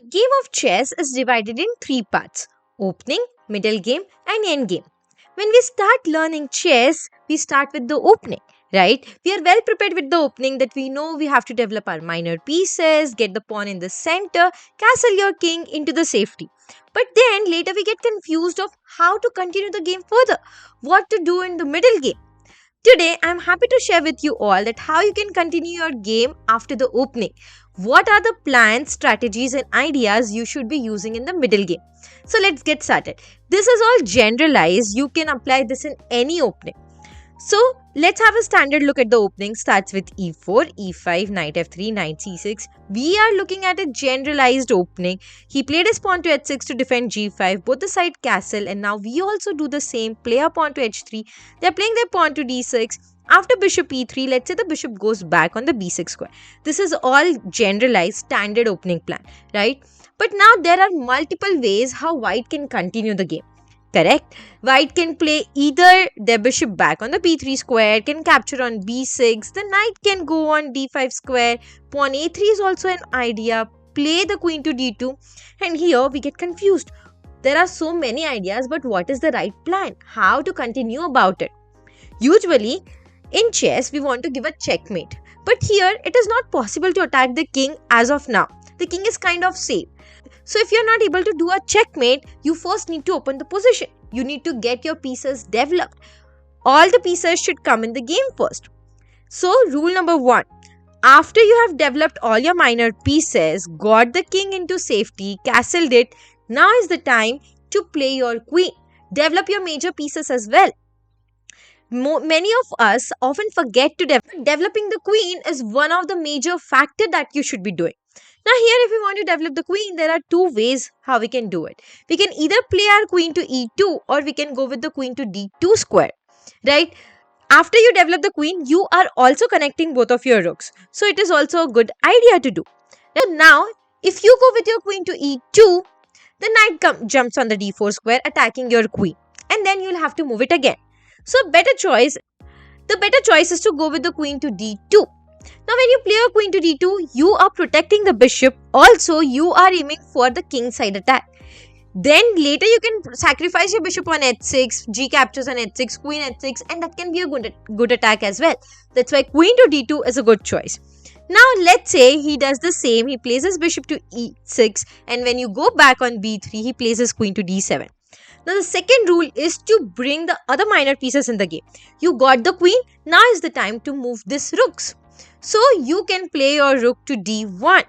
Game of chess is divided in three parts: opening, middle game, and end game. When we start learning chess, we start with the opening, right? We are well prepared with the opening that we know we have to develop our minor pieces, get the pawn in the center, castle your king into the safety. But then later we get confused of how to continue the game further, what to do in the middle game. Today, I'm happy to share with you all that how you can continue your game after the opening. What are the plans, strategies, and ideas you should be using in the middle game? So let's get started. This is all generalized. You can apply this in any opening. So let's have a standard look at the opening. Starts with e4, e5, knight f3, knight c6. We are looking at a generalized opening. He played his pawn to h6 to defend g5, both the side castle, and now we also do the same. Play a pawn to h3. They're playing their pawn to d6. After bishop e3, let's say the bishop goes back on the b6 square. This is all generalized standard opening plan, right? But now there are multiple ways how white can continue the game. Correct? White can play either their bishop back on the b3 square, can capture on b6, the knight can go on d5 square, pawn a3 is also an idea, play the queen to d2, and here we get confused. There are so many ideas, but what is the right plan? How to continue about it? Usually, in chess, we want to give a checkmate, but here it is not possible to attack the king as of now. The king is kind of safe. So if you're not able to do a checkmate, you first need to open the position. You need to get your pieces developed. All the pieces should come in the game first. So rule number 1. After you have developed all your minor pieces, got the king into safety, castled it, now is the time to play your queen. Develop your major pieces as well. Many of us often forget to developing the queen is one of the major factors that you should be doing. Now here, if we want to develop the queen, there are two ways how we can do it. We can either play our queen to e2 or we can go with the queen to d2 square, right? After you develop the queen, you are also connecting both of your rooks. So it is also a good idea to do. Now, if you go with your queen to e2, the knight jumps on the d4 square attacking your queen. And then you'll have to move it again. So the better choice is to go with the queen to d2. Now when you play a queen to d2, you are protecting the bishop. Also, you are aiming for the king side attack. Then later you can sacrifice your bishop on h6, g captures on h6, queen h6, and that can be a good attack as well. That's why queen to d2 is a good choice. Now let's say he does the same. He plays his bishop to e6, and when you go back on b3, he plays his queen to d7. Now the second rule is to bring the other minor pieces in the game. You got the queen, now is the time to move these rooks. So you can play your rook to d1,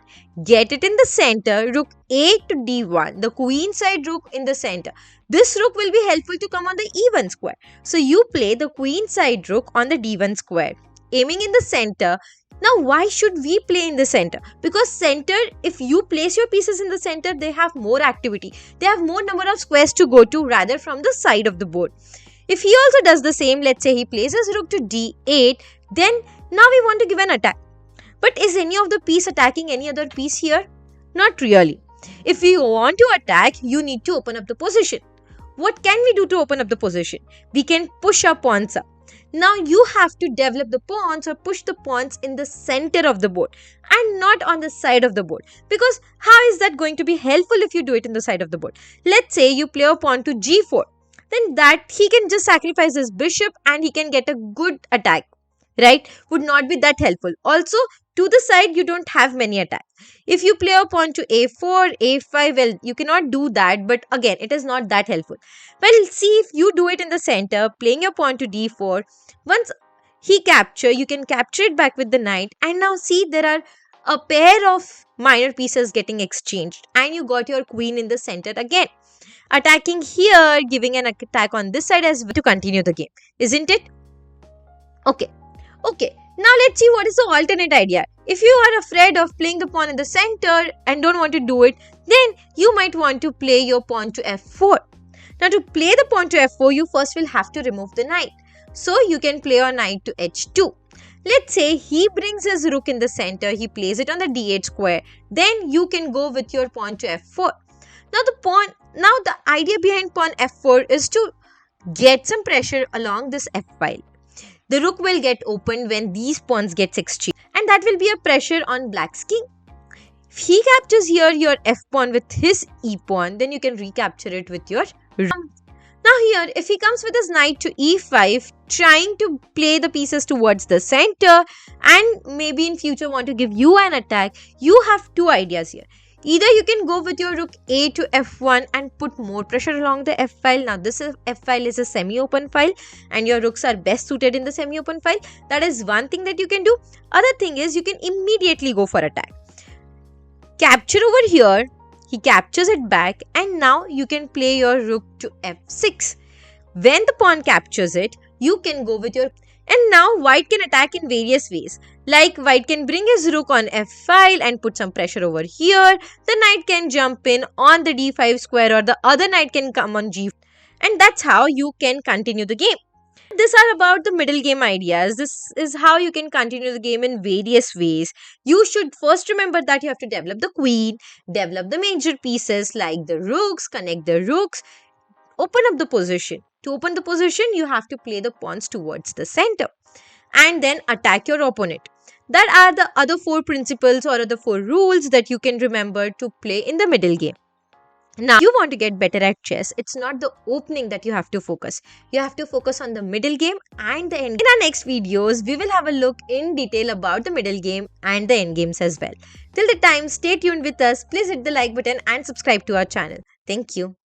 get it in the center, rook a to d1, the queen side rook in the center. This rook will be helpful to come on the e1 square. So you play the queen side rook on the d1 square, aiming in the center. Now why should we play in the center? Because center, if you place your pieces in the center, they have more activity. They have more number of squares to go to rather from the side of the board. If he also does the same, let's say he places rook to d8, then now we want to give an attack. But is any of the piece attacking any other piece here? Not really. If we want to attack, you need to open up the position. What can we do to open up the position? We can push our pawns up. Now you have to develop the pawns or push the pawns in the center of the board and not on the side of the board. Because how is that going to be helpful if you do it in the side of the board? Let's say you play a pawn to g4. Then that he can just sacrifice his bishop and he can get a good attack. Right? Would not be that helpful. Also, to the side, you don't have many attacks. If you play a pawn to a4, a5, well, you cannot do that. But again, it is not that helpful. Well, see if you do it in the center, playing your pawn to d4. Once he captures, you can capture it back with the knight. And now see, there are a pair of minor pieces getting exchanged. And you got your queen in the center again. Attacking here, giving an attack on this side as well to continue the game. Isn't it? Okay, now let's see what is the alternate idea. If you are afraid of playing the pawn in the center and don't want to do it, then you might want to play your pawn to f4. Now to play the pawn to f4, you first will have to remove the knight. So you can play your knight to h2. Let's say he brings his rook in the center, he plays it on the d8 square. Then you can go with your pawn to f4. Now the idea behind pawn f4 is to get some pressure along this f file. The rook will get opened when these pawns gets exchanged, and that will be a pressure on black's king. If he captures here your f pawn with his e pawn, then you can recapture it with your rook. Now here, if he comes with his knight to e5, trying to play the pieces towards the center and maybe in future want to give you an attack, you have two ideas here. Either you can go with your rook a to f1 and put more pressure along the f file. Now this f file is a semi-open file and your rooks are best suited in the semi-open file. That is one thing that you can do. Other thing is you can immediately go for attack. Capture over here. He captures it back and now you can play your rook to f6. When the pawn captures it, you can go with your... And now white can attack in various ways. Like white can bring his rook on f file and put some pressure over here. The knight can jump in on the d5 square or the other knight can come on g. And that's how you can continue the game. These are about the middle game ideas. This is how you can continue the game in various ways. You should first remember that you have to develop the queen, develop the major pieces like the rooks, connect the rooks, open up the position. To open the position, you have to play the pawns towards the center and then attack your opponent. That are the other 4 principles or other 4 rules that you can remember to play in the middle game. Now, if you want to get better at chess, it's not the opening that you have to focus. You have to focus on the middle game and the end game. In our next videos, we will have a look in detail about the middle game and the end games as well. Till the time, stay tuned with us. Please hit the like button and subscribe to our channel. Thank you.